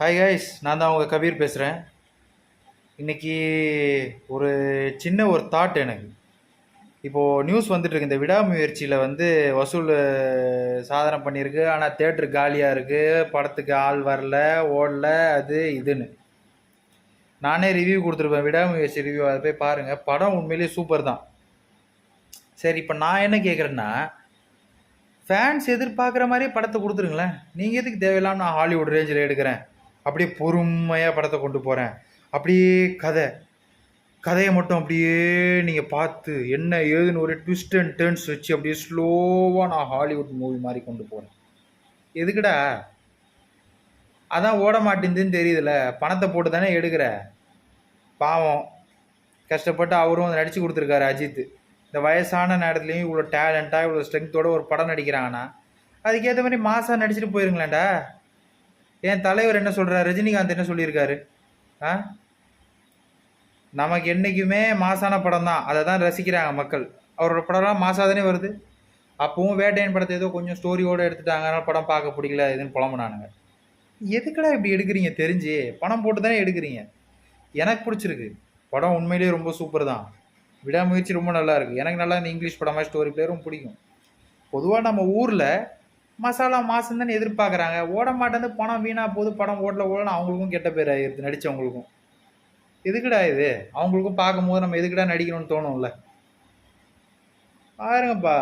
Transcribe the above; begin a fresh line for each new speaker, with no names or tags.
Hi guys, நான் தான் உங்கள் கபீர் பேசுகிறேன். இன்னைக்கு ஒரு ஒரு தாட் எனக்கு. இப்போது நியூஸ் வந்துட்டுருக்கு, இந்த விடாமுயற்சியில் வசூல் சாதனை பண்ணியிருக்கு. ஆனால் தேட்டரு காலியாக இருக்குது, படத்துக்கு ஆள் வரல, ஓடல, அது இதுன்னு. நானே ரிவ்யூ கொடுத்துருப்பேன், விடாமுயற்சி ரிவ்யூ, அதை போய் பாருங்கள். படம் உண்மையிலேயே சூப்பர் தான். சரி, இப்போ நான் என்ன கேட்குறேன்னா, ஃபேன்ஸ் எதிர்பார்க்குற மாதிரியே படத்தை கொடுத்துருங்களேன். நீங்கள் எதுக்கு தேவையில்லாமல் நான் ஹாலிவுட் ரேஞ்சில் எடுக்கிறேன், அப்படியே பொறுமையாக படத்தை கொண்டு போகிறேன், அப்படியே கதையை மட்டும் அப்படியே நீங்கள் பார்த்து என்ன ஏதுன்னு ஒரு ட்விஸ்ட் அண்ட் டேர்ன்ஸ் வச்சு அப்படியே ஸ்லோவாக நான் ஹாலிவுட் மூவி மாதிரி கொண்டு போகிறேன். எதுக்குடா? அதான் ஓட மாட்டேங்குதுன்னு தெரியுதுல்ல, பணத்தை போட்டு தானே எடுக்கிற. பாவம், கஷ்டப்பட்டு அவரும் வந்து நடித்து கொடுத்துருக்காரு அஜித். இந்த வயசான நேரத்துலையும் இவ்வளோ டேலண்ட்டாக இவ்வளோ ஸ்ட்ரென்த்தோடு ஒரு படம் நடிக்கிறாங்கன்னா அதுக்கேற்ற மாதிரி மாசாக நடிச்சுட்டு போயிருங்களேன்டா. என் தலைவர் என்ன சொல்கிறார், ரஜினிகாந்த் என்ன சொல்லியிருக்காரு? நமக்கு என்றைக்குமே மாசான படம் தான், அதை தான் ரசிக்கிறாங்க மக்கள். அவரோட படம்லாம் மாசாக தானே வருது. அப்பவும் வேட்டையன் படத்தை ஏதோ கொஞ்சம் ஸ்டோரியோடு எடுத்துட்டாங்க, அதனால் படம் பார்க்க பிடிக்கல இதுன்னு புலம்புனானுங்க. எதுக்கடா இப்படி எடுக்கிறீங்க? தெரிஞ்சு பணம் போட்டு தானே எடுக்கிறீங்க. எனக்கு பிடிச்சிருக்கு படம், உண்மையிலேயே ரொம்ப சூப்பர் தான். விடாமுயற்சி ரொம்ப நல்லா இருக்குது. எனக்கு நல்லா இந்த இங்கிலீஷ் படமாக ஸ்டோரி பிளேயரும் பிடிக்கும். பொதுவாக நம்ம ஊரில் மசாலா மாசம் தானே எதிர்பார்க்குறாங்க. ஓட மாட்டேந்து பணம் வீணாக போகுது, படம் ஓடலன்னு அவங்களுக்கும் கெட்ட பேர் ஆகிடுது, நடித்தவங்களுக்கும். எதுக்குடா இது? அவங்களுக்கும் பார்க்கும்போது நம்ம எதுக்குடா நடிக்கணும்னு தோணும்ல. பாருங்கப்பா.